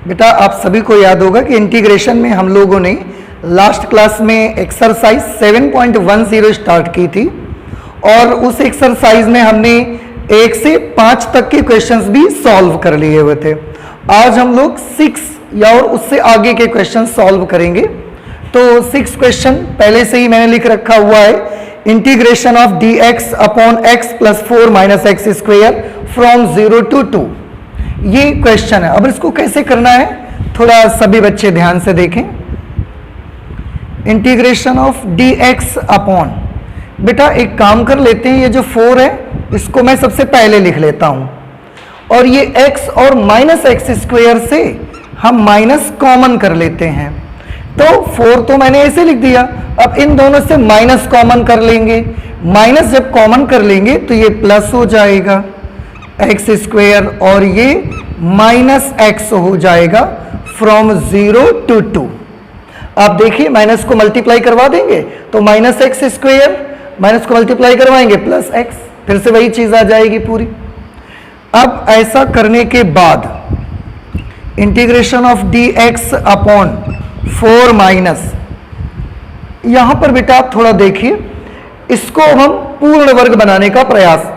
बेटा आप सभी को याद होगा कि इंटीग्रेशन में हम लोगों ने लास्ट क्लास में एक्सरसाइज 7.10 स्टार्ट की थी और उस एक्सरसाइज में हमने 1 से 5 तक के क्वेश्चंस भी सॉल्व कर लिए हुए थे। आज हम लोग 6 या और उससे आगे के क्वेश्चन सॉल्व करेंगे। तो 6 क्वेश्चन पहले से ही मैंने लिख रखा हुआ है। Integration of dx upon x plus 4 minus x square from 0 to 2, ये क्वेश्चन है। अब इसको कैसे करना है थोड़ा सभी बच्चे ध्यान से देखें। इंटीग्रेशन ऑफ dx अपॉन, बेटा एक काम कर लेते हैं, ये जो 4 है इसको मैं सबसे पहले लिख लेता हूं और ये x और माइनस एक्स स्क्वेयर से हम माइनस कॉमन कर लेते हैं। तो 4 तो मैंने ऐसे लिख दिया, अब इन दोनों से माइनस कॉमन कर लेंगे। माइनस जब कॉमन कर लेंगे तो ये प्लस हो जाएगा एक्स स्क्वेयर और ये माइनस एक्स हो जाएगा फ्रॉम 0 to 2। आप देखिए माइनस को मल्टीप्लाई करवा देंगे तो माइनस एक्स स्क्वेयर, माइनस को मल्टीप्लाई करवाएंगे प्लस एक्स, फिर से वही चीज आ जाएगी पूरी। अब ऐसा करने के बाद integration of dx upon 4 minus, यहां पर बेटा आप थोड़ा देखिए, इसको हम पूर्ण वर्ग बनाने का प्रयास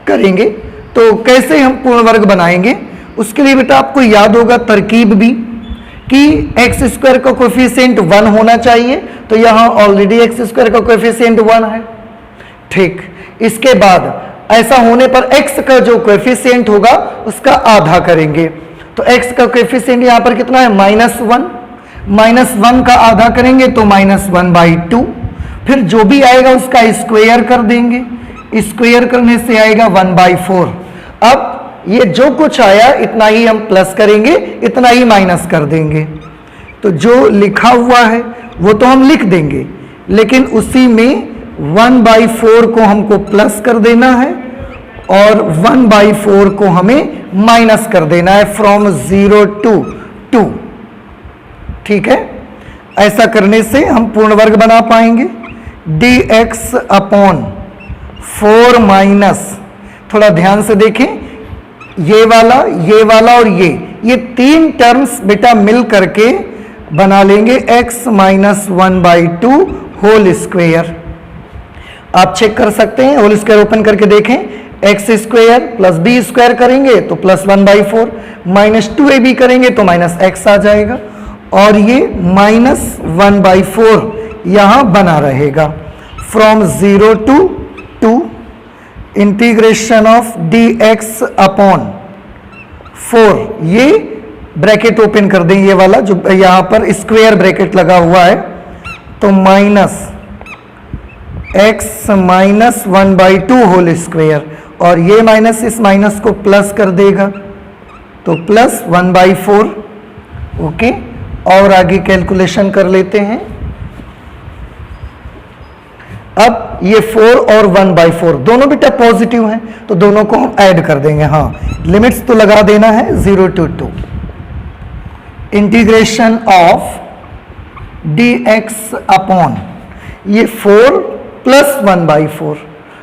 करेंगे। तो कैसे हम पूर्ण वर्ग बनाएंगे उसके लिए बेटा आपको याद होगा तरकीब भी कि एक्स स्क्वायर का कोएफिशिएंट 1 होना चाहिए, तो यहां ऑलरेडी एक्स स्क्वायर का कोएफिशिएंट 1 है। ठीक, इसके बाद ऐसा होने पर x का जो कोएफिशिएंट होगा उसका आधा करेंगे। तो x का कोएफिशिएंट यहां पर कितना है -1, -1 का आधा करेंगे तो -1/2, फिर जो भी आएगा उसका स्क्वायर कर देंगे, स्क्वायर करने से आएगा 1/4। अब ये जो कुछ आया इतना ही हम प्लस करेंगे, इतना ही माइनस कर देंगे। तो जो लिखा हुआ है वो तो हम लिख देंगे, लेकिन उसी में 1/4 को हमको प्लस कर देना है और 1/4 को हमें माइनस कर देना है फ्रॉम 0 to 2। ठीक है, ऐसा करने से हम पूर्ण वर्ग बना पाएंगे। dx अपॉन 4 माइनस, थोड़ा ध्यान से देखें, ये वाला और ये 3 टर्म्स बेटा मिल करके बना लेंगे x माइनस 1/2 होल स्क्वेयर। आप चेक कर सकते हैं, होल स्क्वायर ओपन करके देखें, X square plus B square करेंगे तो प्लस 1/4, माइनस 2ab करेंगे तो माइनस एक्स आ जाएगा और ये माइनस 1/4 यहां बना रहेगा from 0 to 2। Integration of dx upon 4, ये ब्रैकेट ओपन कर दें, ये वाला जो यहां पर स्क्वायर ब्रैकेट लगा हुआ है, तो minus x minus 1/2 whole square और ये माइनस इस माइनस को प्लस कर देगा तो प्लस 1/4। ओके, और आगे कैलकुलेशन कर लेते हैं। अब ये 4 और 1/4 दोनों बेटा पॉजिटिव हैं तो दोनों को हम ऐड कर देंगे। हाँ, लिमिट्स तो लगा देना है 0 to 2। Integration of dx upon ये 4 प्लस 1/4,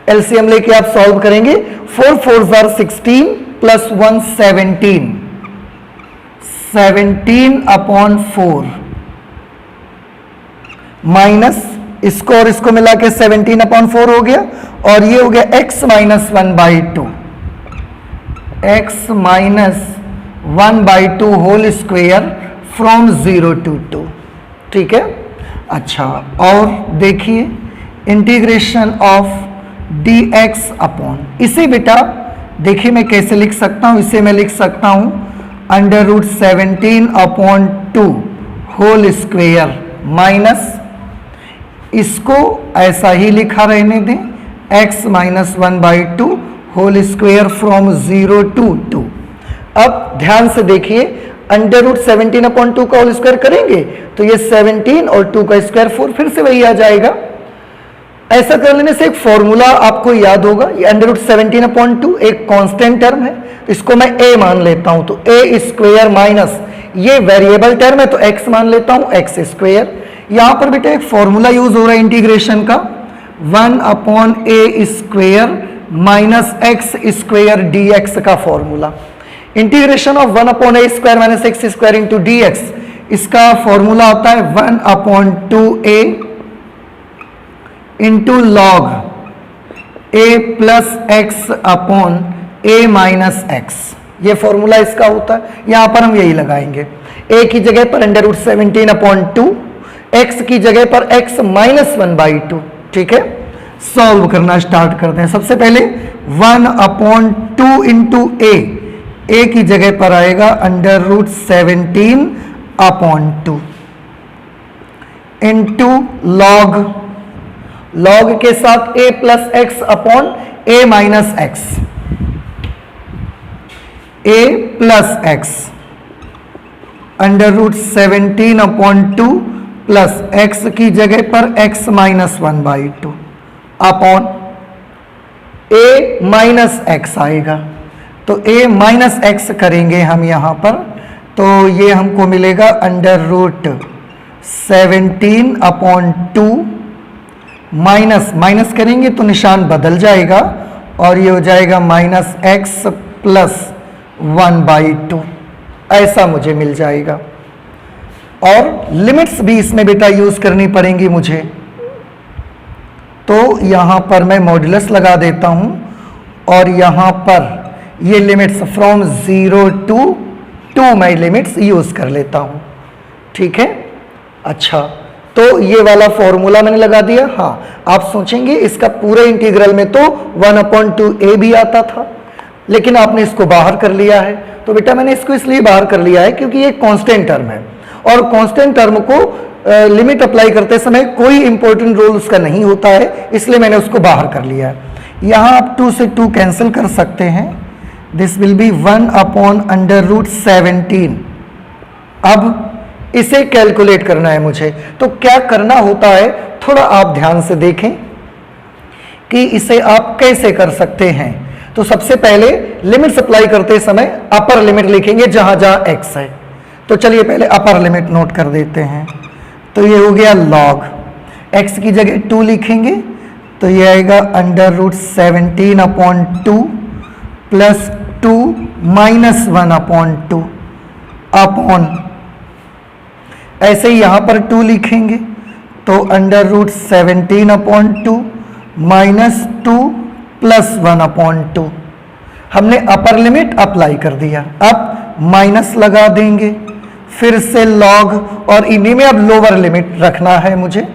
एलसीएम लेके आप सॉल्व करेंगे। 4 4s are 16 plus 1 17, 17 upon 4 minus इसको और इसको मिला के 17 अपॉन 4 हो गया और ये हो गया x minus 1/2, x minus 1/2 whole square from 0 to 2। ठीक है, अच्छा, और देखिए इंटीग्रेशन ऑफ dx अपॉन, इसे बेटा देखिए मैं कैसे लिख सकता हूं, इसे मैं लिख सकता हूं √17/2 होल स्क्वेयर माइनस, इसको ऐसा ही लिखा रहने दें, x minus 1/2 whole square from 0 to 2। अब ध्यान से देखिए, √17/2 का होल स्क्वायर करेंगे तो ये 17 और 2 का स्क्वायर 4, फिर से वही आ जाएगा। ऐसा कर लेने से एक फॉर्मूला आपको याद होगा, ये √17/2 एक कांस्टेंट टर्म है, इसको मैं a मान लेता हूं तो a स्क्वायर माइनस ये वेरिएबल टर्म है तो x मान लेता हूं x स्क्वायर। यहां पर बेटा एक फॉर्मूला यूज हो रहा है इंटीग्रेशन का, 1/a square minus x square dx का formula. Integration of 1/a square minus x square into D x, इसका फॉर्मूला होता है 1/2a into log a plus x upon a minus x, ये formula इसका होता है। यहां पर हम यही लगाएंगे, a की जगह पर √17/2, x की जगह पर x माइनस 1/2। ठीक है, सॉल्व करना स्टार्ट करते हैं। सबसे पहले 1/2 इंटू a की जगह पर आएगा √17/2 इंटू लॉग के साथ a plus x upon a minus x, a plus x √17/2 plus x की जगह पर x minus 1/2 upon a minus x आएगा। तो a माइनस एक्स करेंगे हम यहां पर, तो ये हमको मिलेगा √17/2 माइनस करेंगे तो निशान बदल जाएगा और ये हो जाएगा माइनस एक्स प्लस 1/2, ऐसा मुझे मिल जाएगा। और लिमिट्स भी इसमें बेटा यूज करनी पड़ेंगी मुझे, तो यहां पर मैं मॉड्यूलस लगा देता हूं और यहां पर ये लिमिट्स फ्रॉम 0 to 2 मैं लिमिट्स यूज कर लेता हूं। ठीक है, अच्छा, तो ये वाला फॉर्मूला मैंने लगा दिया। हाँ, आप सोचेंगे इसका पूरे इंटीग्रल में तो 1/2a भी आता था, लेकिन आपने इसको बाहर कर लिया है। तो बेटा मैंने इसको इसलिए बाहर कर लिया है क्योंकि ये कांस्टेंट टर्म है और कांस्टेंट टर्म को लिमिट अप्लाई करते समय कोई इंपॉर्टेंट रोल उसका नहीं होता है, इसलिए मैंने उसको बाहर कर लिया है। यहां आप 2 से 2 कैंसिल कर सकते हैं, दिस विल बी 1/√17। अब इसे कैलकुलेट करना है मुझे, तो क्या करना होता है थोड़ा आप ध्यान से देखें कि इसे आप कैसे कर सकते हैं। तो सबसे पहले लिमिट अप्लाई करते समय अपर लिमिट लिखेंगे जहां जहां x है। तो चलिए पहले अपर लिमिट नोट कर देते हैं। तो ये हो गया लॉग, x की जगह 2 लिखेंगे तो ये आएगा √17/2 प्लस 2 माइनस 1/2 अपॉन, ऐसे ही यहां पर 2 लिखेंगे तो √17/2 माइनस 2 प्लस 1/2। हमने अपर लिमिट अप्लाई कर दिया, अब माइनस लगा देंगे, फिर से लॉग, और इन्हीं में अब लोअर लिमिट रखना है मुझे।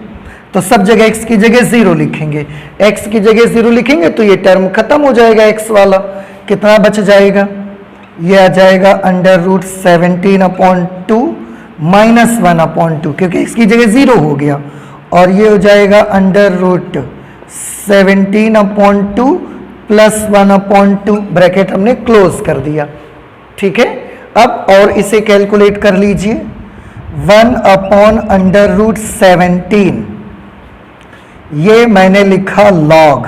तो सब जगह x की जगह 0 लिखेंगे, x की जगह 0 लिखेंगे तो ये टर्म खत्म हो जाएगा x वाला। कितना बच जाएगा, ये आ जाएगा √17/2 माइनस 1/2, क्योंकि x की जगह 0 हो गया, और ये हो जाएगा √17/2 प्लस 1/2, ब्रैकेट हमने क्लोज कर दिया। ठीक है, अब और इसे कैलकुलेट कर लीजिए, 1/√17, ये मैंने लिखा लॉग।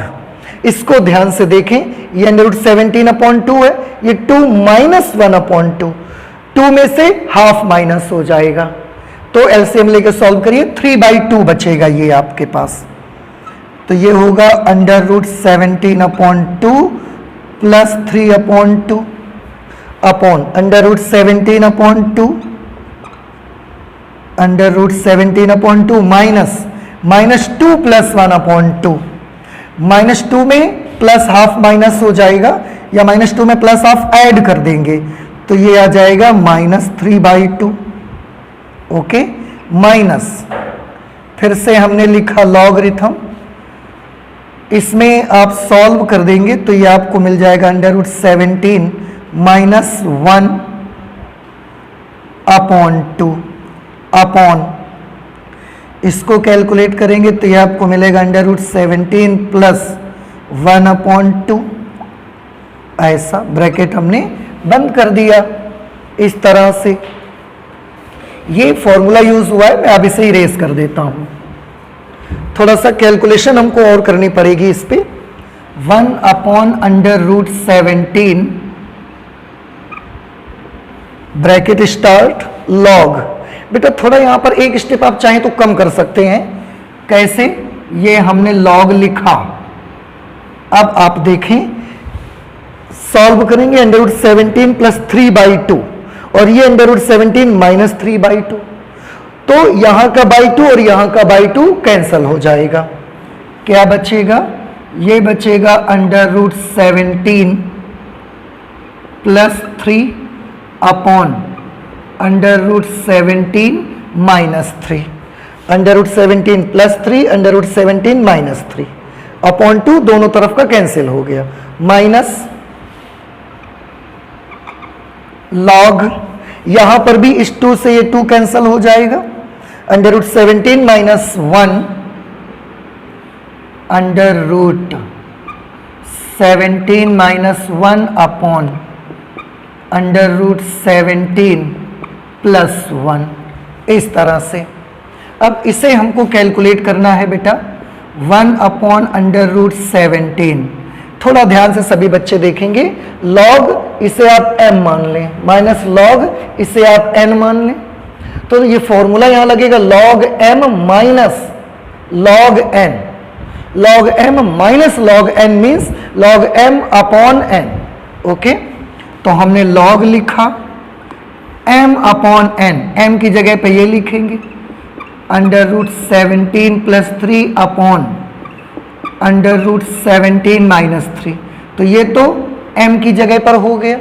इसको ध्यान से देखें, ये √17/2 है, ये 2 माइनस 1/2, 2 में से हाफ माइनस हो जाएगा, तो एलसीएम लेके सॉल्व करिए, 3/2 बचेगा ये आपके पास। तो ये होगा √17/2 plus 3/2 upon √17/2 minus 2 plus 1/2, minus 2 में प्लस हाफ माइनस हो जाएगा, या माइनस 2 में प्लस हाफ ऐड कर देंगे तो ये आ जाएगा -3/2। ओके, माइनस, फिर से हमने लिखा लॉगरिथम, इसमें आप सॉल्व कर देंगे तो ये आपको मिल जाएगा √17 माइनस 1/2 अपॉन, इसको कैलकुलेट करेंगे तो ये आपको मिलेगा √17 प्लस 1/2, ऐसा ब्रैकेट हमने बंद कर दिया। इस तरह से ये फॉर्मूला यूज हुआ है, मैं अब इसे इरेज कर देता हूं। थोड़ा सा कैलकुलेशन हमको और करनी पड़ेगी इस पे। 1/√17 ब्रैकेट स्टार्ट लॉग, बेटा थोड़ा यहां पर एक स्टेप आप चाहें तो कम कर सकते हैं। कैसे, ये हमने लॉग लिखा, अब आप देखें सॉल्व करेंगे अंडर रूट 17 प्लस 3/2 और ये अंडर रूट 17 माइनस 3/2, तो यहां का बाई 2 और यहां का बाई 2 कैंसल हो जाएगा। क्या बचेगा? ये बचेगा under root 17 plus 3 upon under root 17 minus 3, under root 17 plus 3 under root 17 minus 3 upon 2, दोनों तरफ का कैंसिल हो गया, माइनस लॉग, यहां पर भी इस 2 से ये 2 कैंसिल हो जाएगा, under root 17 minus 1 under root 17 minus 1 upon under root 17 plus 1, इस तरह से। अब इसे हमको कैलकुलेट करना है बेटा 1 अपॉन अंडर रूट 17, थोड़ा ध्यान से सभी बच्चे देखेंगे, लॉग इसे आप m मान लें, माइनस लॉग इसे आप n मान लें, तो ये फॉर्मूला यहां लगेगा log m minus log n, log m minus log n means log m upon n। Okay, तो हमने log लिखा, m अपॉन n, m की जगह पे ये लिखेंगे under root 17 plus 3 upon under root 17 minus 3, तो ये तो m की जगह पर हो गया,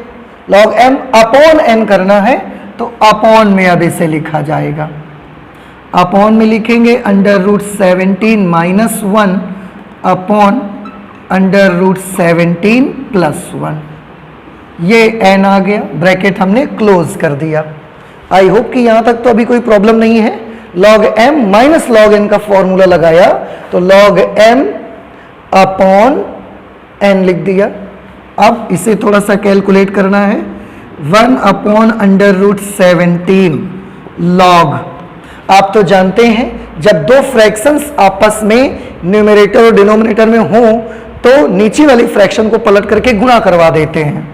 log m अपॉन n करना है तो अपॉन में अब इसे लिखा जाएगा, अपॉन में लिखेंगे under root 17 minus 1 upon under root 17 plus 1, ये n आ गया, ब्रैकेट हमने क्लोज कर दिया। आई होप कि यहां तक तो अभी कोई प्रॉब्लम नहीं है। log m minus log n का फॉर्मूला लगाया तो log m अपॉन n लिख दिया। अब इसे थोड़ा सा कैलकुलेट करना है, 1 अपॉन अंडर रूट 17 लॉग, आप तो जानते हैं जब दो फ्रैक्शंस आपस में न्यूमरेटर और डिनोमिनेटर में हो तो नीचे वाली फ्रैक्शन को पलट करके गुणा करवा देते हैं,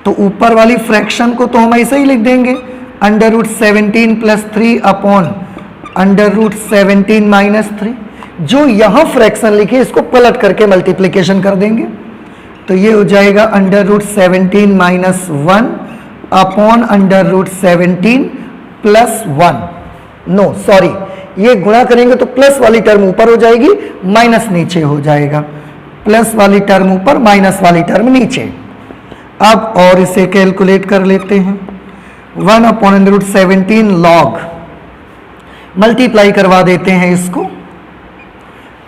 तो ऊपर वाली फ्रैक्शन को तो हम ऐसे ही लिख देंगे under root 17 plus 3 upon under root 17 minus 3, जो यहां फ्रैक्शन लिखे इसको पलट करके मल्टीप्लीकेशन कर देंगे, तो ये हो जाएगा under root 17 minus 1 upon under root 17 plus 1, no sorry, ये गुणा करेंगे तो प्लस वाली टर्म ऊपर हो जाएगी, माइनस नीचे हो जाएगा, प्लस वाली टर्म ऊपर माइनस वाली टर्म नीचे। अब और इसे कैलकुलेट कर लेते हैं, 1 upon under root 17 log, multiply करवा देते हैं इसको,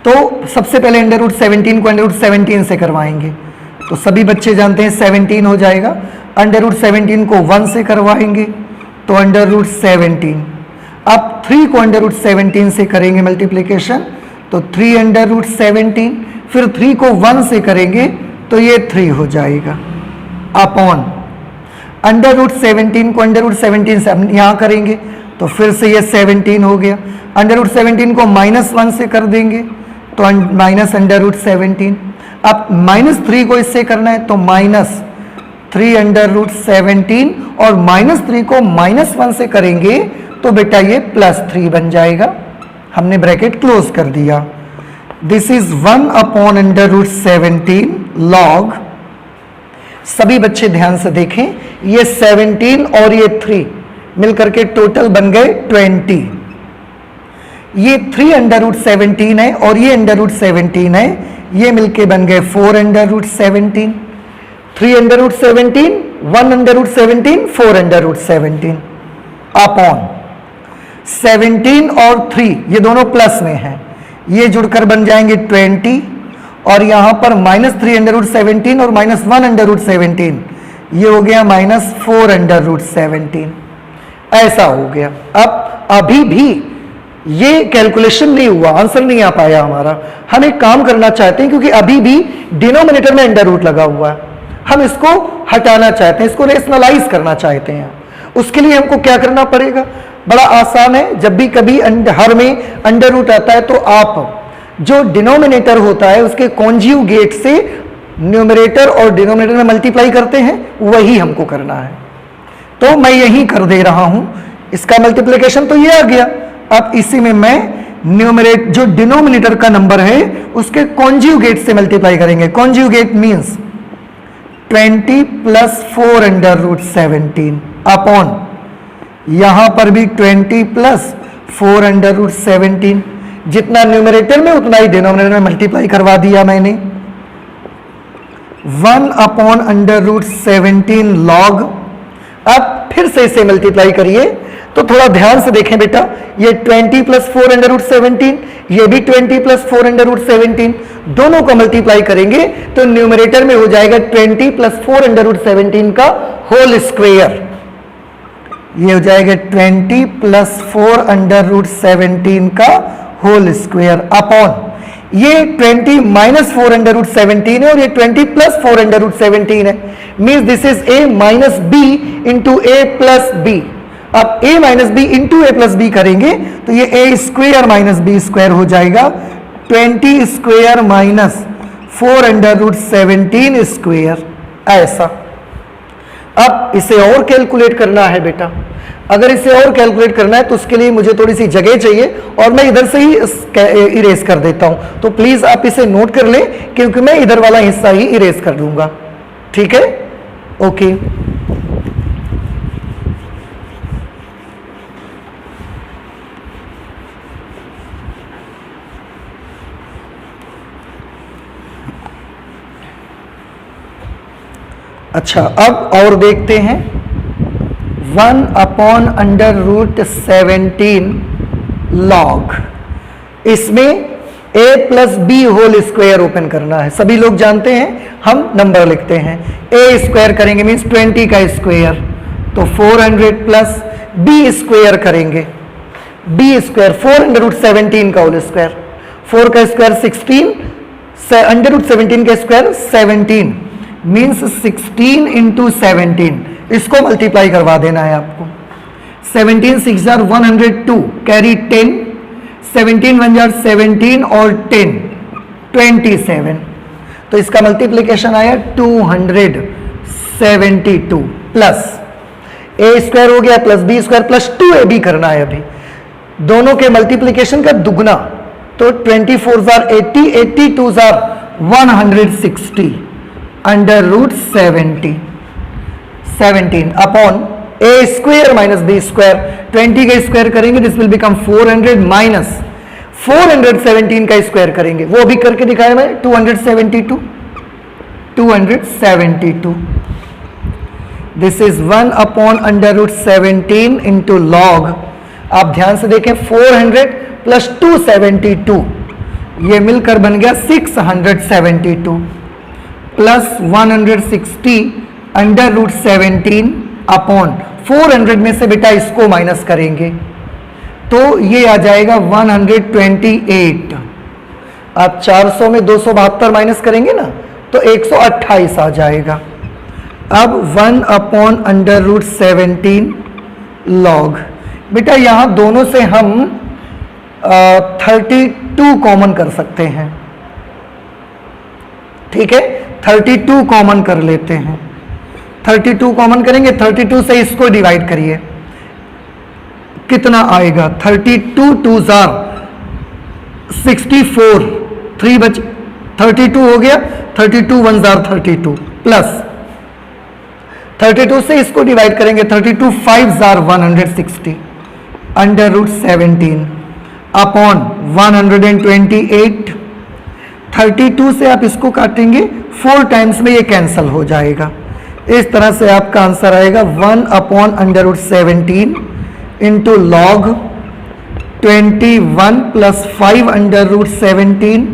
तो सबसे पहले अंडर रूट 17 को अंडर रूट 17 से करवाएंगे, तो सभी बच्चे जानते हैं 17 हो जाएगा, अंडर रूट 17 को 1 से करवाएंगे तो अंडर रूट 17, अब 3 को अंडर रूट 17 से करेंगे मल्टीप्लीकेशन तो 3 अंडर रूट 17, फिर 3 को 1 से करेंगे तो ये 3 हो जाएगा, अपॉन अंडर रूट 17 को अंडर रूट 17 से यहां करेंगे तो फिर से ये 17 हो गया, अंडर रूट 17 को माइनस 1 से कर देंगे तो माइनस अंडर रूट 17, अब माइनस 3 को इससे करना है तो माइनस 3 अंडर रूट 17 और माइनस 3 को माइनस 1 से करेंगे तो बेटा ये प्लस 3 बन जाएगा, हमने ब्रैकेट क्लोज कर दिया। This is 1 upon under root 17 log, सभी बच्चे ध्यान से देखें, ये 17 और ये 3 मिलकर के टोटल बन गए 20, ये 3 अंडर रूट 17 है और ये अंडर रूट 17 है, ये मिलके बन गए 4 under root 17, 3 under root 17, 1 under root 17, 4 under root 17 upon 17 और 3 ये दोनों प्लस में हैं, ये जुड़कर बन जाएंगे 20 और यहां पर माइनस 3 अंडर रूट 17 और माइनस 1 अंडर रूट 17, ये हो गया माइनस 4 अंडर रूट 17, ऐसा हो गया। अब अभी भी ये कैलकुलेशन नहीं हुआ, आंसर नहीं आ पाया हमारा, हम एक काम करना चाहते हैं क्योंकि अभी भी डिनोमिनेटर में अंडर रूट लगा हुआ है, हम इसको हटाना चाहते हैं, इसको रेशनलाइज करना चाहते हैं, उसके लिए हमको क्या करना पड़ेगा, बड़ा आसान है, जब भी कभी हर में अंडर रूट आता है तो आप जो डिनोमिनेटर होता है उसके कॉन्ज्यूगेट से न्यूमरेटर और डिनोमिनेटर में मल्टीप्लाई करते हैं, वही हमको करना है, तो मैं यही कर दे रहा हूं, इसका मल्टीप्लिकेशन तो ये आ गया, अब इसी में मैं न्यूमरेट जो डिनोमिनेटर का नंबर है उसके कॉन्ज्यूगेट से मल्टीप्लाई करेंगे, conjugate means 20 plus 4 under root 17 upon यहां पर भी 20 प्लस 4 अंडर रूट 17, जितना न्यूमरेटर में उतना ही डिनोमिनेटर में मल्टीप्लाई करवा दिया मैंने। 1 अपॉन अंडर रूट 17 लॉग। अब फिर से इसे मल्टीप्लाई करिए तो थोड़ा ध्यान से देखें बेटा, ये 20 प्लस 4 अंडर रूट 17, ये भी 20 प्लस 4 अंडर रूट 17, दोनों को मल्टीप्लाई करेंगे तो न्यूमरेटर में हो जाएगा 20 प्लस 4 अंडर रूट 17 का होल स्क्वायर। ये हो जाएगा 20 प्लस 4 अंडर रूट 17 का होल स्क्वायर अपॉन ये 20 माइनस 4 अंडर रूट 17 है और ये 20 प्लस 4 अंडर रूट 17 है। Means this is a minus B into A plus B. अब a minus B into A plus B करेंगे तो ये a square minus B square हो जाएगा 20 square minus 4 under root 17 square, ऐसा। अब इसे और कैलकुलेट करना है बेटा। अगर इसे और कैलकुलेट करना है तो उसके लिए मुझे थोड़ी सी जगह चाहिए और मैं इधर से ही इरेज कर देता हूं, तो प्लीज आप इसे नोट कर लें क्योंकि मैं इधर वाला हिस्सा ही इरेज कर दूंगा। ठीक है, ओके। अच्छा, अब और देखते हैं। 1 अपॉन अंडर रूट 17 लॉग, इसमें a plus B whole square open करना है। सभी लोग जानते हैं हम नंबर लिखते हैं, a स्क्वायर करेंगे मीन्स 20 का स्क्वायर, तो 400 प्लस b स्क्वायर करेंगे, b स्क्वायर 4 अंडर रूट 17 का होल स्क्वायर, 4 का स्क्वायर 16, अंडर रूट 17 का स्क्वायर 17 मीन्स 16 इंटू 17, इसको मल्टीप्लाई करवा देना है आपको। 17 6 जार 102, कैरी 10, 17 1 जार 17 और 10 27, तो इसका मल्टीप्लीकेशन आया 272 प्लस a स्क्वायर हो गया plus b square plus 2ab करना है अभी, दोनों के मल्टीप्लीकेशन का दुगना, तो 24 जार 80, 82 जार 160 under root 17 upon a square minus b square, 20 का स्क्वायर करेंगे दिस विल बिकम 400 माइनस 417 का स्क्वायर करेंगे, वो भी करके दिखाया मैं 272 this is 1 upon under root 17 into log. आप ध्यान से देखें 400 प्लस 272 ये मिलकर बन गया 672 प्लस 160 अंडर रूट 17 अपॉन 400 में से बेटा इसको माइनस करेंगे तो ये आ जाएगा 128। आप 400 में 272 माइनस करेंगे ना तो 128 आ जाएगा। अब 1 अपॉन अंडर रूट 17 लॉग, बेटा यहां दोनों से हम 32 कॉमन कर सकते हैं। ठीक है, 32 कॉमन कर लेते हैं, 32 कॉमन करेंगे, 32 से इसको डिवाइड करिए, कितना आएगा 32 2 जार 64, 3 बच 32 हो गया, 32 1 जार 32 प्लस 32 से इसको डिवाइड करेंगे, 32 5 जार 160 अंडर रूट 17 अपॉन 128। 32 से आप इसको काटेंगे 4 टाइम्स में ये कैंसल हो जाएगा, इस तरह से आपका आंसर आएगा 1 upon under root 17 into log 21 plus 5 under root 17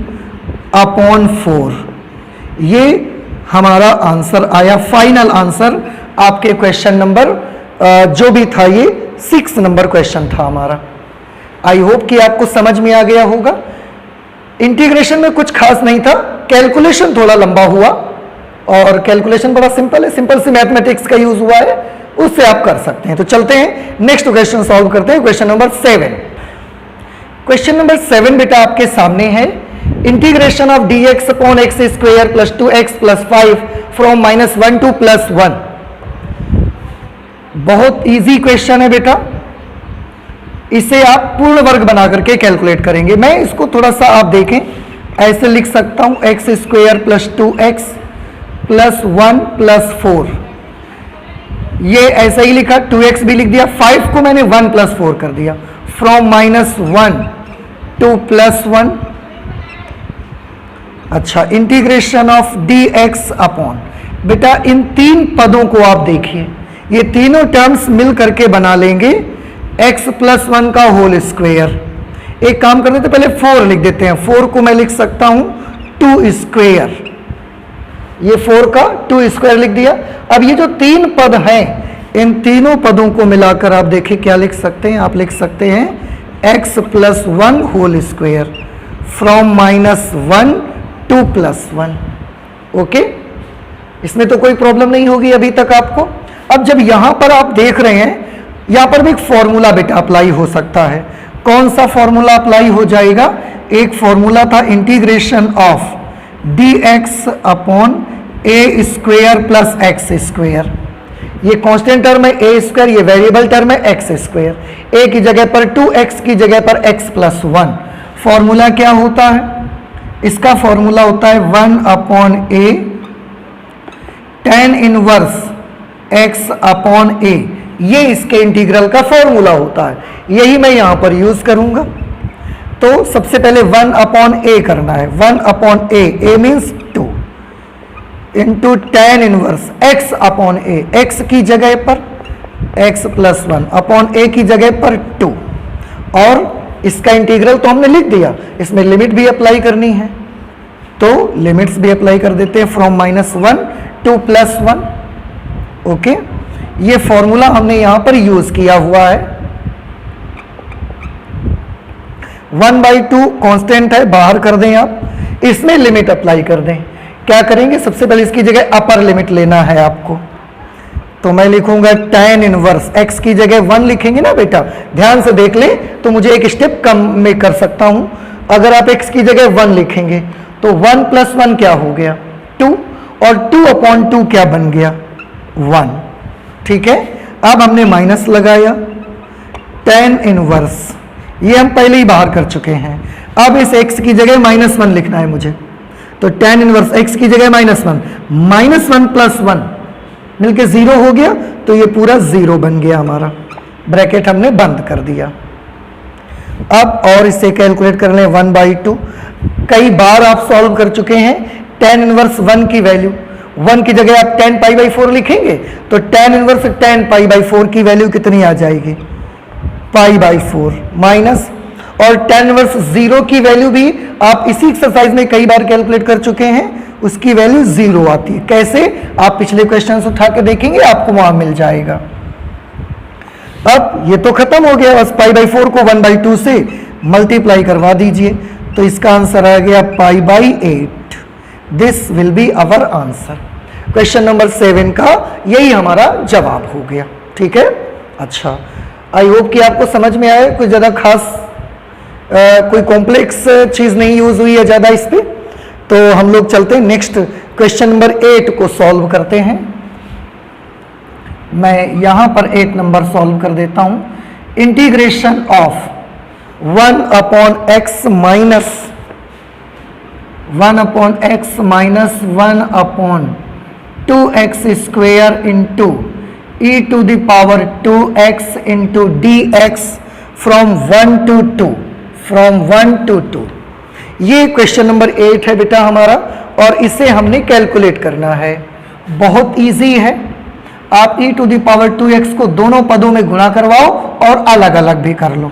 upon 4। ये हमारा आंसर आया, फाइनल आंसर आपके क्वेश्चन नंबर जो भी था ये 6 नंबर क्वेश्चन था हमारा। आई होप कि आपको समझ में आ गया होगा। इंटीग्रेशन में कुछ खास नहीं था, कैलकुलेशन थोड़ा लंबा हुआ और कैलकुलेशन बड़ा सिंपल है, सिंपल सी मैथमेटिक्स का यूज हुआ है, उससे आप कर सकते हैं। तो चलते हैं नेक्स्ट क्वेश्चन सॉल्व करते हैं, क्वेश्चन नंबर 7। क्वेश्चन नंबर 7 बेटा आपके सामने है, integration of dx upon x square plus 2x plus 5 from -1 to +1। बहुत इजी क्वेश्चन है बेटा, इसे आप पूर्ण वर्ग बना करके कैलकुलेट करेंगे। मैं इसको थोड़ा सा आप देखें, ऐसे लिख सकता हूं x square plus 2x plus 1 plus 4, ये ऐसा ही लिखा, 2x भी लिख दिया, 5 को मैंने 1 प्लस 4 कर दिया, फ्रॉम -1 टू +1। अच्छा, इंटीग्रेशन ऑफ dx अपॉन, बेटा इन तीन पदों को आप देखिए, ये तीनों टर्म्स मिल करके बना लेंगे x + 1 का होल स्क्वायर। एक काम करते थे, पहले 4 लिख देते हैं, 4 को मैं लिख सकता हूं 2 स्क्वायर, ये 4 का 2 स्क्वायर लिख दिया। अब ये जो तीन पद हैं, इन तीनों पदों को मिलाकर आप देखिए क्या लिख सकते हैं, आप लिख सकते हैं x + 1 whole square from -1 to +1। Okay, इसमें तो कोई प्रॉब्लम नहीं होगी अभी तक आपको। अब जब यहां पर आप देख रहे हैं, यहां पर भी एक फॉर्मूला बेटा अप्लाई हो सकता है। कौन सा फॉर्मूला अप्लाई हो जाएगा? एक फॉर्मूला था integration of dx upon a square plus x square. ये कांस्टेंट टर्म है a स्क्वायर, ये वेरिएबल टर्म है एक्स स्क्वायर। a की जगह पर 2, x की जगह पर x + 1। फॉर्मूला क्या होता है? इसका फॉर्मूला होता है 1/a tan inverse x upon a। ये इसके इंटीग्रल का फॉर्मूला होता है, यही मैं यहां पर यूज करूंगा। तो सबसे पहले 1/a करना है, 1/a, a means 2 into tan inverse x upon a, x की जगह पर x + 1 अपॉन a की जगह पर 2, और इसका इंटीग्रल तो हमने लिख दिया, इसमें लिमिट भी अप्लाई करनी है, तो लिमिट्स भी अप्लाई कर देते हैं फ्रॉम -1 टू +1। ओके, ये फॉर्मूला हमने यहां पर यूज किया हुआ है। 1/2 कांस्टेंट है, बाहर कर दें आप, इसमें लिमिट अप्लाई कर दें। क्या करेंगे? सबसे पहले इसकी जगह अपर लिमिट लेना है आपको, तो मैं लिखूंगा tan इनवर्स, x की जगह 1 लिखेंगे ना बेटा, ध्यान से देख ले, तो मुझे एक स्टेप कम में कर सकता हूं। अगर आप x की जगह 1 लिखेंगे तो 1 + 1 क्या हो गया? 2, और 2/2 क्या बन गया? 1। ठीक है, अब हमने माइनस लगाया, tan इनवर्स, ये हम पहले ही बाहर कर चुके हैं। अब इस x की जगह -1 लिखना है मुझे, तो tan इनवर्स x की जगह -1, -1 + 1 मिलके 0 हो गया, तो ये पूरा 0 बन गया हमारा, ब्रैकेट हमने बंद कर दिया। अब और इसे कैलकुलेट कर लें 1/2। कई बार आप सॉल्व कर चुके हैं tan इनवर्स 1 की वैल्यू, 1 की जगह आप tan π/4 लिखेंगे, तो tan इनवर्स tan π/4 की वैल्यू कितनी आ जाएगी? π/4 माइनस, और tan इनवर्स 0 की वैल्यू भी आप इसी एक्सरसाइज में कई बार कैलकुलेट कर चुके हैं, उसकी वैल्यू 0 आती है। कैसे? आप पिछले क्वेश्चंस उठा के देखेंगे, आपको वहां मिल जाएगा। अब ये तो खत्म हो गया, बस π/4 को 1/2 से मल्टीप्लाई करवा दीजिए, तो इसका आंसर आ गया π/8। This will be our answer. Question number 7 का यही हमारा जवाब हो गया। ठीक है, अच्छा, आई होप कि आपको समझ में आया, कोई ज़्यादा खास कोई कॉम्प्लेक्स चीज़ नहीं यूज हुई है ज़्यादा इस पर। तो हम लोग चलते हैं नेक्स्ट क्वेश्चन नंबर 8 को सॉल्व करते हैं। मैं यहां पर 8 नंबर सॉल्व कर देता हूं। Integration of 1/x minus 1/2x square into e⁻²x into dx from 1 to 2। ये क्वेश्चन नंबर 8 है बेटा हमारा, और इसे हमने कैलकुलेट करना है। बहुत इजी है, आप e⁻²x को दोनों पदों में गुणा करवाओ और अलग अलग भी कर लो।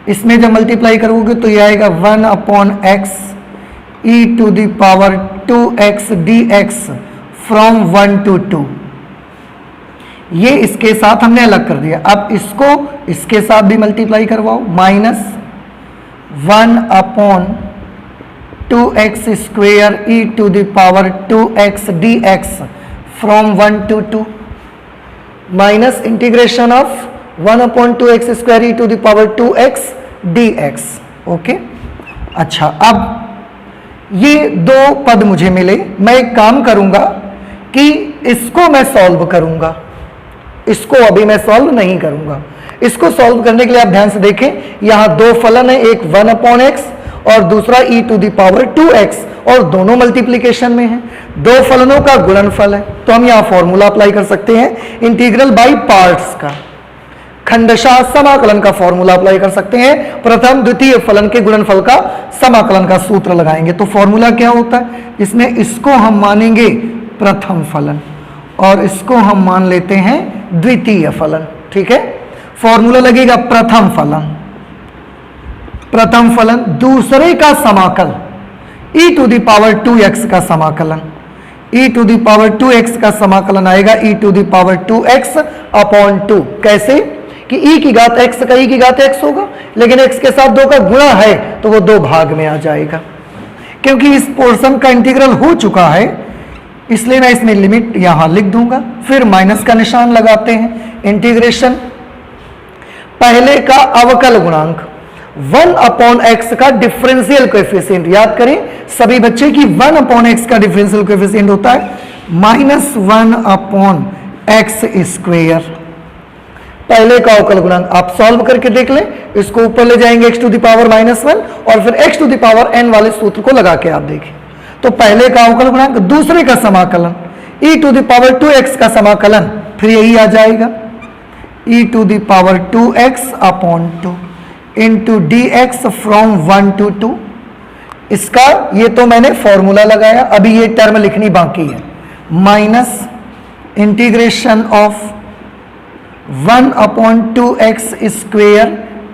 इसमें जब मल्टीप्लाई करोगे तो ये आएगा 1/x e⁻²x dx from 1 to 2। ये इसके साथ हमने अलग कर दिया। अब इसको इसके साथ भी मल्टीप्लाई करवाओ, minus 1/2x square e⁻²x dx from 1 to 2 minus integration of 1/2x square e⁻²x dx। Okay, अच्छा, अब ये दो पद मुझे मिले, मैं एक काम करूंगा कि इसको मैं सॉल्व करूंगा, इसको अभी मैं सॉल्व नहीं करूंगा। इसको सॉल्व करने के लिए आप ध्यान से देखें, यहां दो फलन है, एक 1/x और दूसरा e⁻²x, और दोनों मल्टीप्लीकेशन में है, दो फलनों का गुणनफल है। तो हम यहां फॉर्मूला अप्लाई कर सकते हैं इंटीग्रल बाय पार्ट्स का, खंडशः समाकलन का फॉर्मूला अप्लाई कर सकते हैं। प्रथम द्वितीय फलन के गुणनफल का समाकलन का सूत्र लगाएंगे। तो फॉर्मूला क्या होता है, इसमें इसको हम मानेंगे प्रथम फलन और इसको हम मान लेते हैं द्वितीय फलन। ठीक है, फॉर्मूला लगेगा प्रथम फलन दूसरे का समाकल e⁻²x का समाकलन, e⁻²x का समाकलन आएगा e⁻²x/2। कैसे कि e की घात x का e की घात x होगा, लेकिन x के साथ 2 का गुणा है तो वो 2 भाग में आ जाएगा। क्योंकि इस पोर्शन का इंटीग्रल हो चुका है इसलिए मैं इसमें लिमिट यहां लिख दूंगा, फिर माइनस का निशान लगाते हैं। इंटीग्रेशन पहले का अवकल गुणांक 1/x का डिफरेंशियल कोएफिशिएंट, याद करें सभी बच्चे की 1/x का डिफरेंशियल कोएफिशिएंट होता है -1/x²। पहले का अवकल गुणांक आप सॉल्व करके देख लें, इसको ऊपर ले जाएंगे x⁻⁻1 और फिर x⁻n वाले सूत्र को लगा के आप देखें। तो पहले का अवकल गुणांक, दूसरे का समाकलन e⁻²x का समाकलन, फिर यही आ जाएगा e⁻²x/2 into dx from 1 to 2। इसका ये तो मैंने फॉर्मूला लगाया, अभी ये टर्म लिखनी बाकी है, minus integration of 1/2x²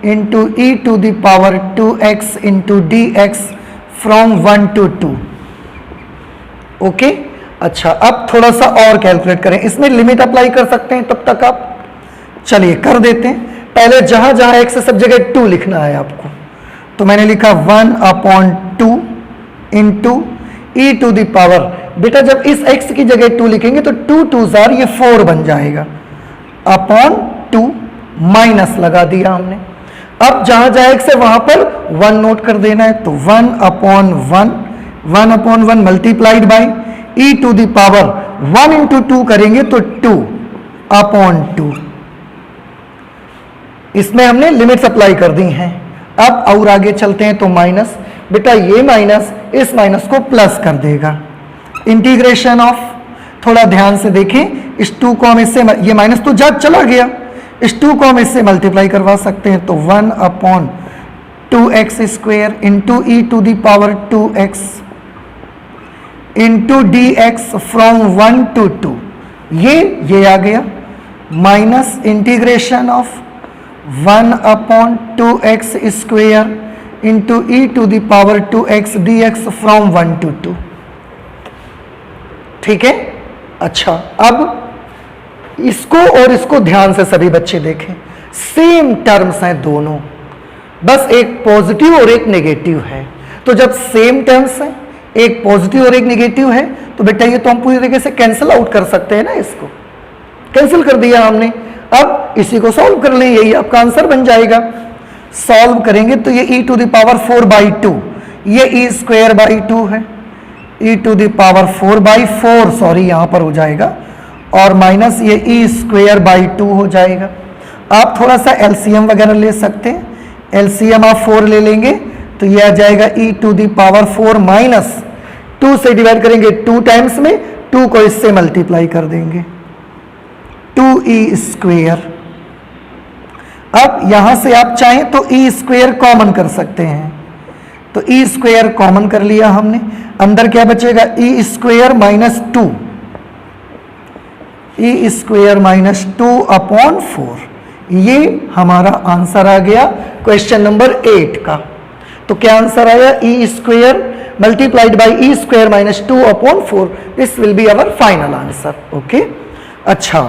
into e⁻²x into dx from 1 to 2। Okay, अच्छा अब थोड़ा सा और कैलकुलेट करें, इसमें लिमिट अप्लाई कर सकते हैं, तब तक आप चलिए कर देते हैं। पहले जहां जहां x सब जगह 2 लिखना है आपको, तो मैंने लिखा 1/2 इंटू e⁻, बेटा जब इस x की जगह 2 लिखेंगे तो 2 2s ये 4 बन जाएगा, /2 माइनस लगा दिया हमने। अब जहां जहां x है वहां पर 1 नोट कर देना है, तो 1/1 मल्टीप्लाइड बाई e⁻, 1 इंटू 2 करेंगे तो 2/2। इसमें हमने लिमिट्स अप्लाई कर दी हैं। अब और आगे चलते हैं तो माइनस, बेटा ये माइनस इस माइनस को प्लस कर देगा। इंटीग्रेशन ऑफ, थोड़ा ध्यान से देखें, इस 2 को हम इससे, ये माइनस तो जा चला गया, इस 2 को हम इससे मल्टीप्लाई करवा सकते हैं, तो 1/2x² into e⁻²x into dx from 1 to 2, ये आ गया, minus integration of 1/2x² into e⁻²x dx from 1 to 2। ठीक है, अच्छा अब इसको और इसको ध्यान से सभी बच्चे देखें, सेम टर्म्स हैं दोनों, बस एक पॉजिटिव और एक नेगेटिव है। तो जब सेम टर्म्स हैं, एक पॉजिटिव और एक नेगेटिव है, तो बेटा ये तो हम पूरी तरीके से कैंसिल आउट कर सकते हैं ना, इसको कैंसिल कर दिया हमने। अब इसी को सॉल्व कर लें, यही आपका आंसर बन जाएगा। सॉल्व करेंगे तो ये e⁻4/2, ये e²/2 है, e⁻4/4 सॉरी यहां पर हो जाएगा, और माइनस ये e²/2 हो जाएगा। आप थोड़ा सा एलसीएम वगैरह ले सकते हैं, एलसीएम आप 4 ले लेंगे तो ये आ जाएगा e⁻4 माइनस 2 से डिवाइड करेंगे 2 टाइम्स में, 2 को इससे मल्टीप्लाई कर देंगे, 2e²। अब यहां से आप चाहें तो e² कॉमन कर सकते हैं, तो e² कॉमन कर लिया हमने, अंदर क्या बचेगा e² माइनस 2, e²-2/4। ये हमारा आंसर आ गया क्वेश्चन नंबर 8 का। तो क्या आंसर आया, e² multiplied by e² - 2/4, this will be our final answer. Okay, अच्छा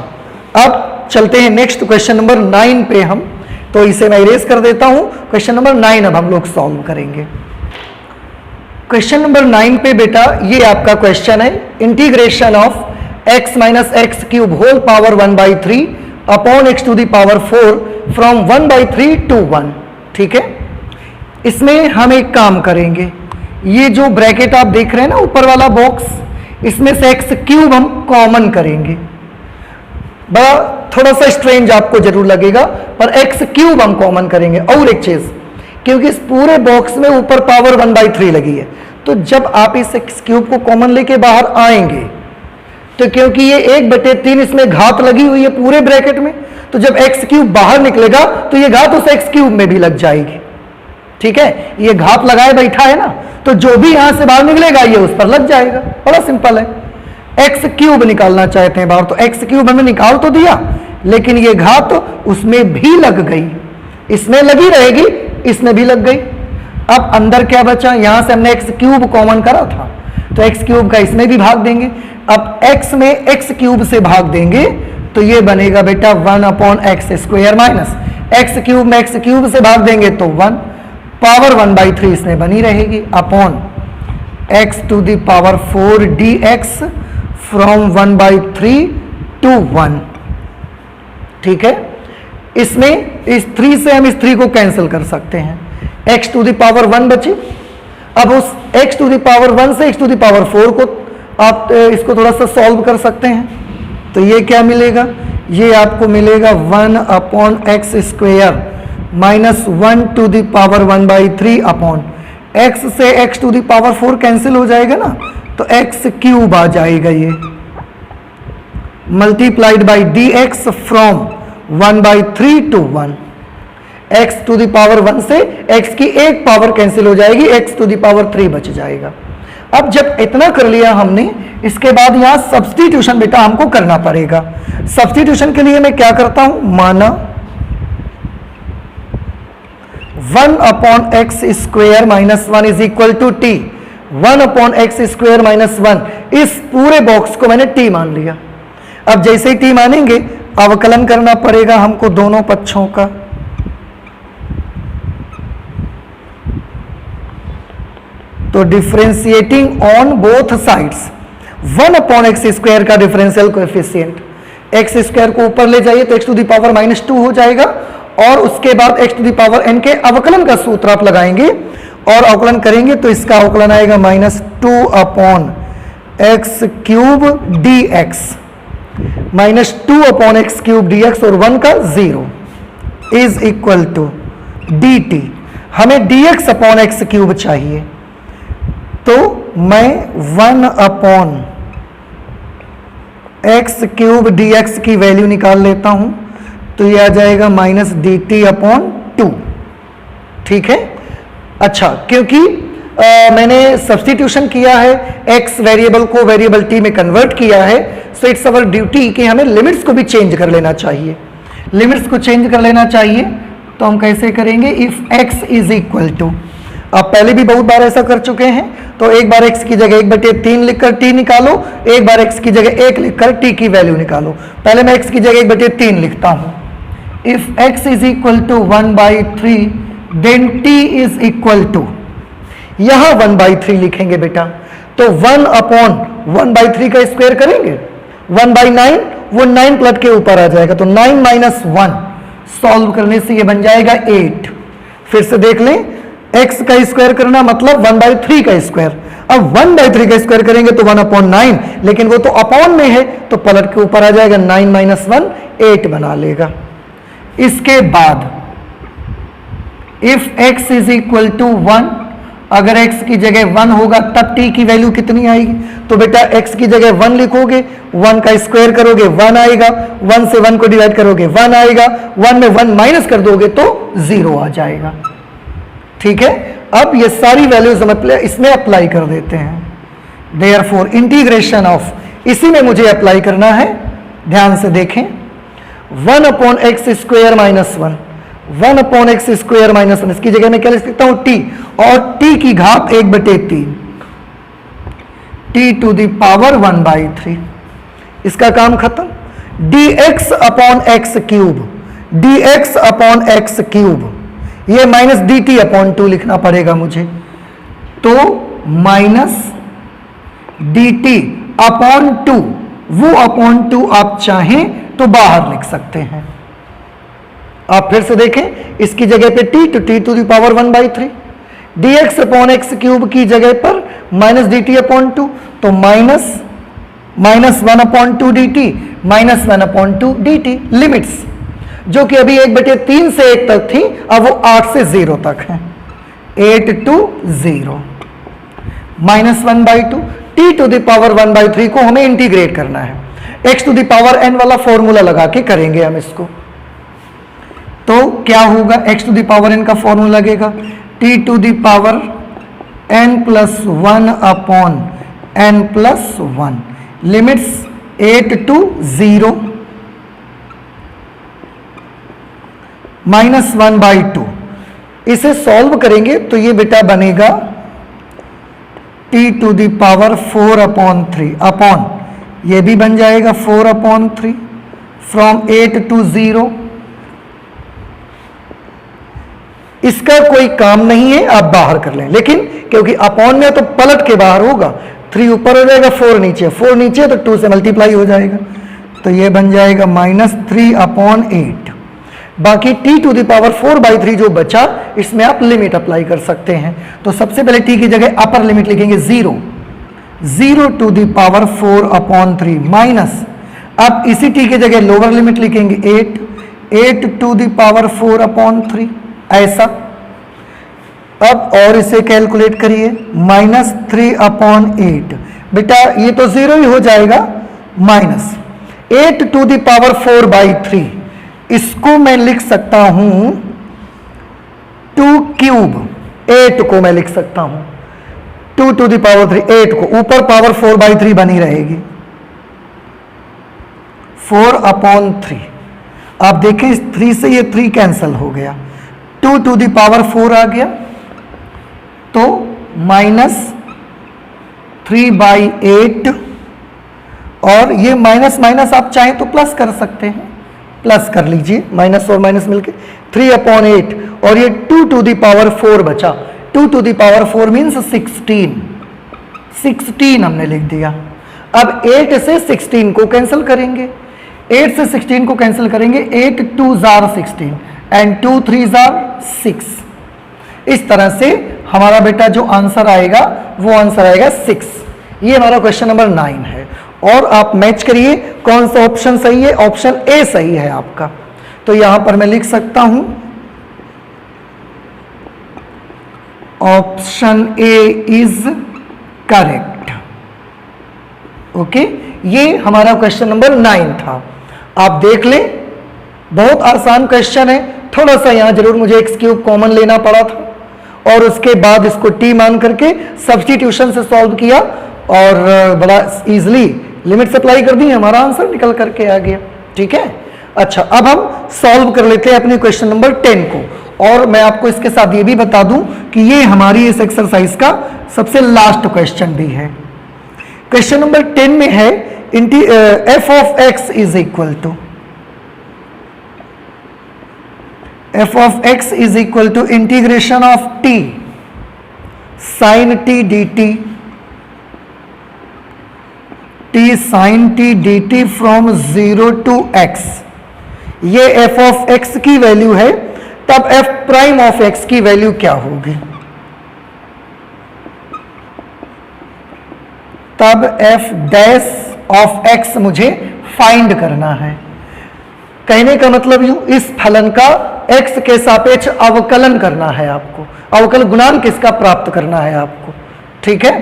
अब चलते हैं नेक्स्ट क्वेश्चन नंबर 9 पे हम, तो इसे मैं इरेज कर देता हूं। क्वेश्चन नंबर 9 अब हम लोग सॉल्व करेंगे। क्वेश्चन नंबर 9 पे बेटा ये आपका क्वेश्चन है, integration of x - x³ whole power 1/3 upon x⁴ from 1/3 to 1। ठीक है, इसमें हम एक काम करेंगे, ये जो ब्रैकेट आप देख रहे हैं ना ऊपर वाला बॉक्स, इसमें से x³ हम कॉमन करेंगे। बड़ा थोड़ा सा स्ट्रेंज आपको जरूर लगेगा, पर x³ हम कॉमन करेंगे। और एक चीज, क्योंकि इस पूरे बॉक्स में ऊपर पावर 1/3 लगी है। तो जब आप इस एक्स क्यूब को कॉमन लेके बाहर आएंगे तो क्योंकि ये 1/3 इसमें घात लगी हुई है पूरे ब्रैकेट में, तो जब एक्स क्यूब बाहर निकलेगा तो ये घात उस एक्स क्यूब में भी लग जाएगी। ठीक है, ये घात लगाए बैठा है ना, तो जो भी यहां से बाहर निकलेगा ये उस पर लग जाएगा। बड़ा सिंपल है। एक्स क्यूब निकालना चाहते हैं बाहर, तो एक्स क्यूब हमें निकाल तो दिया, लेकिन ये घात उसमें भी लग गई, इसमें लगी रहेगी, इसमें भी लग गई। अब अंदर क्या बचा, यहां से हमने एक्स क्यूब कॉमन करा था, तो एक्स क्यूब का इसमें भी भाग देंगे। अब एक्स में एक्स क्यूब से भाग देंगे तो ये बनेगा बेटा 1/x² माइनस एक्स क्यूब में एक्स क्यूब से भाग देंगे तो 1, पावर 1/3 इसमें बनी रहेगी upon x⁴ dx from 1/3 to 1। ठीक है, इसमें इस 3 से हम इस 3 को कैंसिल कर सकते हैं, x⁴ बची। अब उस x⁴ से x⁴ को आप इसको थोड़ा सा सॉल्व कर सकते हैं, तो ये क्या मिलेगा, ये आपको मिलेगा 1/x² माइनस 1⁴ अपॉन x से x⁴ कैंसिल हो जाएगा ना, तो x³ आ जाएगा ये, multiplied by dx from 1/3 to 1। x⁴ से x की एक पावर कैंसिल हो जाएगी, x⁴ बच जाएगा। अब जब इतना कर लिया हमने, इसके बाद यहां सब्स्टिट्यूशन बेटा हमको करना पड़ेगा। सब्स्टिट्यूशन के लिए मैं क्या करता हूं, माना 1/x² minus 1 is equal to t, 1/x² minus 1, इस पूरे बॉक्स को मैंने t मान लिया। अब जैसे ही t मानेंगे अवकलन करना पड़ेगा हमको दोनों पक्षों का, तो differentiating on both sides 1/x² का डिफरेंशियल कोएफिशिएंट, x² को ऊपर ले जाइए तो x⁻⁻² हो जाएगा, और उसके बाद x⁻n के अवकलन का सूत्र आप लगाएंगे और अवकलन करेंगे तो इसका अवकलन आएगा -2/x³ dx, -2/x³ dx और 1 का 0 इज इक्वल टू dt। हमें dx/x³ चाहिए, तो मैं 1/x³ dx की वैल्यू निकाल लेता हूं, तो ये आ जाएगा -dt/2। ठीक है, अच्छा, क्योंकि मैंने सब्स्टिट्यूशन किया है, x वेरिएबल को वेरिएबल t में कन्वर्ट किया है, सो इट्स अवर ड्यूटी कि हमें लिमिट्स को भी चेंज कर लेना चाहिए। लिमिट्स को चेंज कर लेना चाहिए तो हम कैसे करेंगे, if x is equal to, आप पहले भी बहुत बार ऐसा कर चुके हैं, तो एक बार x की जगह 1/3 लिखकर t निकालो, एक बार x की जगह 1 लिखकर t की वैल्यू निकालो। पहले मैं x की जगह 1/3 लिखता हूं, if x is equal to 1/3 then t is equal to, यहां 1/3 लिखेंगे बेटा, तो 1/1/3 का स्क्वायर करेंगे 1/9, वो 9 प्लट के ऊपर आ जाएगा, तो 9 - 1 सॉल्व करने से ये बन जाएगा 8। फिर से देख लें, x का स्क्वायर करना मतलब 1/3 का स्क्वायर, अब 1/3 का स्क्वायर करेंगे तो 1/9, लेकिन वो तो अपॉन में है तो पलट के ऊपर आ जाएगा, 9 - 1 8 बना लेगा। इसके बाद if x is equal to 1, अगर x की जगह 1 होगा तब t की वैल्यू कितनी आएगी, तो बेटा x की जगह 1 लिखोगे, 1 का स्क्वायर करोगे 1 आएगा, 1 से 1 को डिवाइड करोगे 1 आएगा, 1 में 1 माइनस कर दोगे तो 0 आ जाएगा। ठीक है, अब ये सारी वैल्यूज हम इसमें अप्लाई कर देते हैं, देयरफॉर इंटीग्रेशन ऑफ, इसी में मुझे अप्लाई करना है, ध्यान से देखें, 1/x² माइनस 1, 1/x² माइनस 1, इसकी जगह मैं क्या लिख सकता हूं, t, और t की घात 1/3, t⁻⁻⁴, इसका काम खत्म। dx/x³, dx/x³, ये -dt/2 लिखना पड़ेगा मुझे, तो -dt/2, वो /2 आप चाहें तो बाहर लिख सकते हैं। आप फिर से देखें, इसकी जगह पे t, तो t⁻⁻⁴, dx/x³ की जगह पर -dt/2, तो -1/2 dt, -1/2 dt। लिमिट्स जो कि अभी 1/3 से 1 तक थी, अब वो 8 से 0 तक है। 8 to 0 -1/2 t to the power 1/3 को हमें इंटीग्रेट करना है। x to the power n वाला फॉर्मूला लगा के करेंगे हम इसको। तो क्या होगा, x to the power n का फॉर्मूला लगेगा t to the power n + 1/n+1 limits 8 to 0 -1/2। इसे सॉल्व करेंगे तो ये बेटा बनेगा t to the power 4/3 upon ये भी बन जाएगा 4/3 फ्रॉम 8 to 0। इसका कोई काम नहीं है, आप बाहर कर लें, लेकिन क्योंकि अपॉन में तो पलट के बाहर होगा, 3 ऊपर हो जाएगा, 4 नीचे, 4 नीचे तो 2 से मल्टीप्लाई हो जाएगा, तो ये बन जाएगा -3/8। बाकी t टू द पावर 4/3 जो बचा, इसमें आप लिमिट अप्लाई कर सकते हैं। तो सबसे पहले t की जगह अपर लिमिट लिखेंगे 0 टू द पावर 4/3 माइनस, अब इसी t की जगह लोअर लिमिट लिखेंगे 8 टू द पावर 4/3 ऐसा। अब और इसे कैलकुलेट करिए -3/8 बेटा ये तो 0 ही हो जाएगा, माइनस 8 टू द पावर 4/3 इसको मैं लिख सकता हूं 2³ 8 को मैं लिख सकता हूं 2 टू द पावर 3 8 को, ऊपर पावर 4/3 बनी रहेगी 4/3। आप देखें इस 3 से ये 3 कैंसल हो गया, 2 टू द पावर 4 आ गया, तो -3/8 और ये माइनस माइनस आप चाहें तो प्लस कर सकते हैं, प्लस कर लीजिए, माइनस और माइनस मिलके 3/8 और ये 2 टू द पावर 4 बचा, 2 टू द पावर 4 मीन्स 16 हमने लिख दिया। अब 8 से 16 को कैंसिल करेंगे, 8 से 16 को कैंसिल करेंगे, 8 2s are 16 and 2 3s are 6। इस तरह से हमारा बेटा जो आंसर आएगा वो आंसर आएगा 6। ये हमारा क्वेश्चन नंबर 9 है। और आप मैच करिए कौन सा ऑप्शन सही है, ऑप्शन ए सही है आपका। तो यहां पर मैं लिख सकता हूं option A is correct. Okay, ये हमारा क्वेश्चन नंबर 9 था। आप देख लें, बहुत आसान क्वेश्चन है, थोड़ा सा यहां जरूर मुझे x³ कॉमन लेना पड़ा था और उसके बाद इसको t मान करके सब्स्टिट्यूशन से सॉल्व किया और बड़ा इजीली लिमिट्स अप्लाई कर दी, हमारा आंसर निकल करके आ गया। ठीक है, अच्छा अब हम सॉल्व कर लेते हैं अपने क्वेश्चन नंबर 10 को। और मैं आपको इसके साथ ये भी बता दूं कि ये हमारी इस एक्सरसाइज का सबसे लास्ट क्वेश्चन भी है। क्वेश्चन नंबर 10 में है f of x is equal to integration of t sin t dt from 0 to x। ये f of x की वैल्यू है, तब f प्राइम ऑफ x की वैल्यू क्या होगी? तब f डैश ऑफ x मुझे फाइंड करना है। कहने का मतलब यूं, इस फलन का x के सापेक्ष अवकलन करना है आपको, अवकल गुणांक किसका प्राप्त करना है आपको। ठीक है,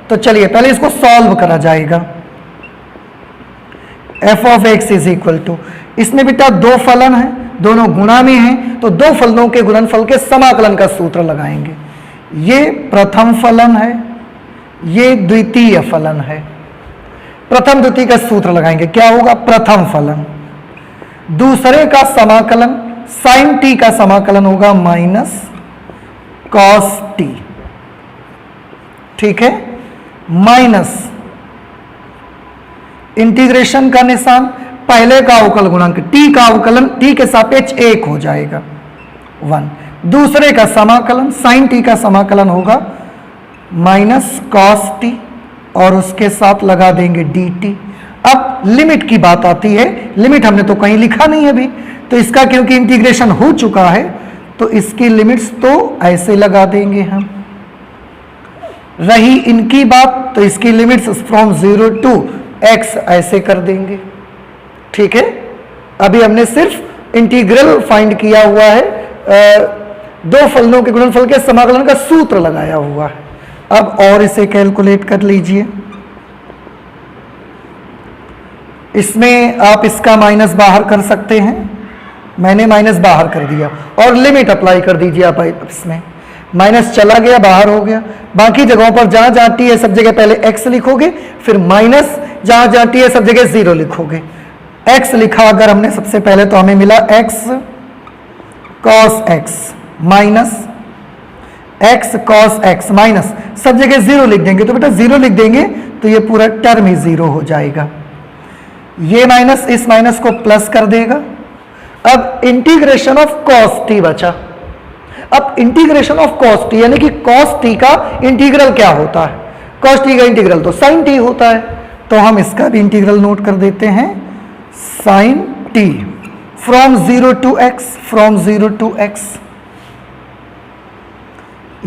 तो चलिए पहले इसको सॉल्व करा जाएगा। f of x is equal to, इसमें बेटा दो फलन है, दोनों गुणा में हैं, तो दो फलनों के गुणनफल के समाकलन का सूत्र लगाएंगे। ये प्रथम फलन है, ये द्वितीय फलन है। प्रथम द्वितीय का सूत्र लगाएंगे, क्या होगा? प्रथम फलन दूसरे का समाकलन साइन टी का समाकलन होगा माइनस कॉस टी। ठीक है, माइनस इंटीग्रेशन का निशान, पहले का अवकल गुणांक टी का अवकलन टी के सापेक्ष 1 हो जाएगा 1, दूसरे का समाकलन साइन टी का समाकलन होगा माइनस कॉस टी और उसके साथ लगा देंगे डी टी। अब लिमिट की बात आती है, लिमिट हमने तो कहीं लिखा नहीं अभी, तो इसका क्योंकि इंटीग्रेशन हो चुका है तो इसकी लिमिट्स तो ऐसे लगा देंगे हम। रही इनकी बात तो इसकी लिमिट्स फ्रॉम 0 टू x ऐसे कर देंगे। ठीक है, अभी हमने सिर्फ इंटीग्रल फाइंड किया हुआ है दो फलनों के गुणनफल के समाकलन का सूत्र लगाया हुआ है। अब और इसे कैलकुलेट कर लीजिए। इसमें आप इसका माइनस बाहर कर सकते हैं, मैंने माइनस बाहर कर दिया, और लिमिट अप्लाई कर दीजिए आप इसमें। माइनस चला गया, बाहर हो गया। बाकी जगहों पर जहां जहां टी है सब जगह पहले एक्स लिखोगे, फिर माइनस, जहां जहां टी है सब जगह 0 लिखोगे। एक्स लिखा अगर हमने सबसे पहले तो हमें मिला x cos x minus x cos x minus, सब जगह 0 लिख देंगे तो बेटा 0 लिख देंगे तो ये पूरा टर्म ही 0 हो जाएगा। ये माइनस इस माइनस को प्लस कर देगा। अब इंटीग्रेशन ऑफ कॉस टी बचा। अब इंटीग्रेशन ऑफ कॉस टी यानी कि कॉस टी का इंटीग्रल क्या होता है? कॉस टी का इंटीग्रल तो साइन टी होता है, तो हम इसका भी इंटीग्रल नोट कर देते हैं, sine t from 0 to x, from 0 to x.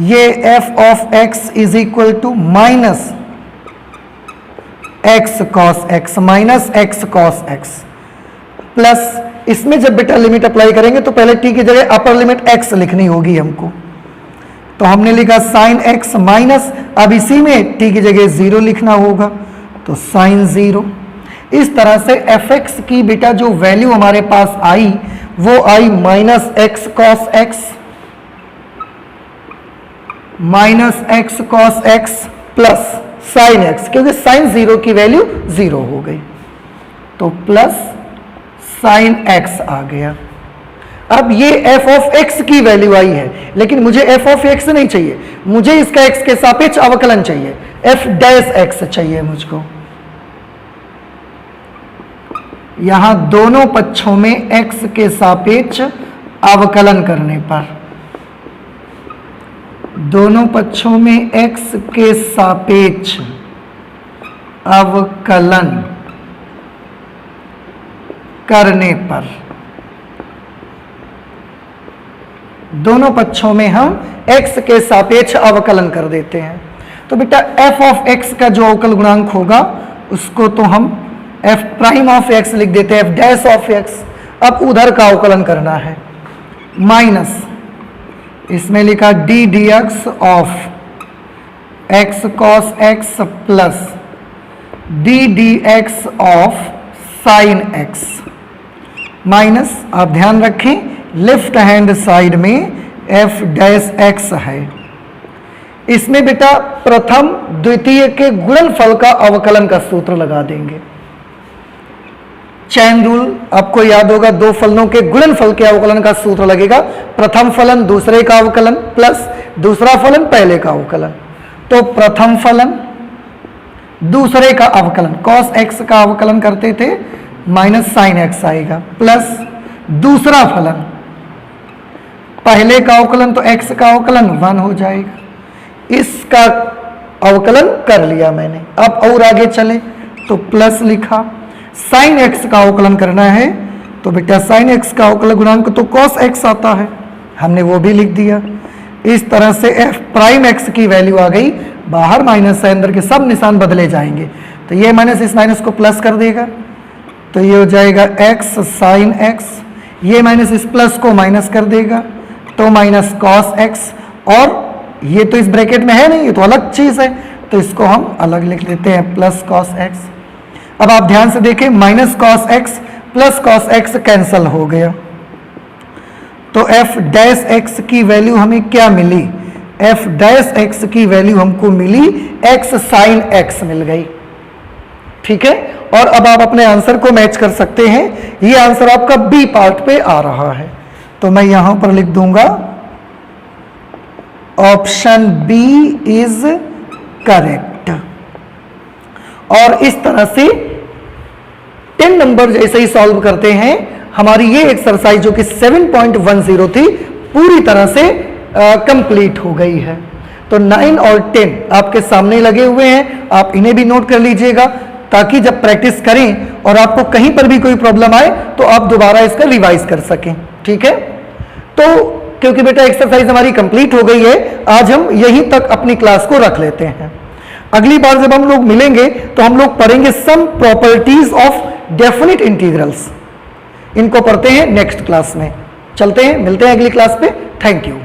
ये f of x is equal to minus x cos x minus x cos x plus, इसमें जब बेटा लिमिट अप्लाई करेंगे तो पहले टी की जगह अपर लिमिट एक्स लिखनी होगी हमको, तो हमने लिखा साइन एक्स माइनस, अब इसी में टी की जगह 0 लिखना होगा तो साइन 0। इस तरह से एफ एक्स की बेटा जो वैल्यू हमारे पास आई वो I minus x cos x minus x cos x plus sine x, क्योंकि साइन 0 की वैल्यू 0 हो गई तो प्लस साइन एक्स आ गया। अब ये एफ ऑफ एक्स की वैल्यू आई है, लेकिन मुझे एफ ऑफ एक्स नहीं चाहिए, मुझे इसका एक्स के सापेक्ष अवकलन चाहिए, एफ डैश एक्स चाहिए मुझको। यहां दोनों पक्षों में एक्स के सापेक्ष अवकलन करने पर, दोनों पक्षों में एक्स के सापेक्ष अवकलन करने पर, दोनों पक्षों में हम x के सापेक्ष अवकलन कर देते हैं। तो बेटा f ऑफ x का जो अवकल गुणांक होगा उसको तो हम f प्राइम ऑफ x लिख देते हैं, f डैश ऑफ x। अब उधर का अवकलन करना है, माइनस इसमें लिखा d dx of x cos x plus d dx of sine x minus, आप ध्यान रखें लेफ्ट हैंड साइड में f डैश x है। इसमें बेटा प्रथम द्वितीय के गुणनफल का अवकलन का सूत्र लगा देंगे। चैन रूल आपको याद होगा, दो फलनों के गुणनफल के अवकलन का सूत्र लगेगा, प्रथम फलन दूसरे का अवकलन प्लस दूसरा फलन पहले का अवकलन। तो प्रथम फलन दूसरे का अवकलन cos x का अवकलन करते थे माइनस साइन एक्स आएगा, प्लस दूसरा फलन पहले का अवकलन तो x का अवकलन 1 हो जाएगा। इसका अवकलन कर लिया मैंने। अब और आगे चले तो प्लस लिखा, साइन x का अवकलन करना है तो बेटा साइन x का अवकलन गुणांक तो cos x आता है, हमने वो भी लिख दिया। इस तरह से f प्राइम x की वैल्यू आ गई, बाहर माइनस है, अंदर के सब निशान बदले जाएंगे, तो ये माइनस इस माइनस को प्लस कर देगा, तो ये हो जाएगा x साइन x, ये माइनस इस प्लस को माइनस कर देगा तो माइनस cos x, और ये तो इस ब्रैकेट में है नहीं, ये तो अलग चीज है, तो इसको हम अलग लिख लेते हैं प्लस cos x। अब आप ध्यान से देखें, minus cos x plus cos x cancel हो गया, तो f डैश x की वैल्यू हमें क्या मिली? f डैश x की वैल्यू हमको मिली x साइन x मिल गई, ठीक है। और अब आप अपने आंसर को मैच कर सकते हैं, ये आंसर आपका बी पार्ट पे आ रहा है, तो मैं यहां पर लिख दूंगा ऑप्शन बी इज करेक्ट। और इस तरह से 10 नंबर जैसे ही सॉल्व करते हैं, हमारी ये एक्सरसाइज जो कि 7.10 थी पूरी तरह से कंप्लीट हो गई है। तो 9 और 10 आपके सामने लगे हुए हैं, आप इन्हें भी नोट कर लीजिएगा ताकि जब प्रैक्टिस करें और आपको कहीं पर भी कोई प्रॉब्लम आए तो आप दोबारा इसका रिवाइज कर सकें, ठीक है। तो क्योंकि बेटा एक्सरसाइज हमारी कंप्लीट हो गई है, आज हम यहीं तक अपनी क्लास को रख लेते हैं। अगली बार जब हम लोग मिलेंगे तो हम लोग पढ़ेंगे some properties of definite integrals, इनको पढ़ते हैं नेक्स्ट क्लास में। चलते हैं, मिलते हैं अगली क्लास पे। Thank you.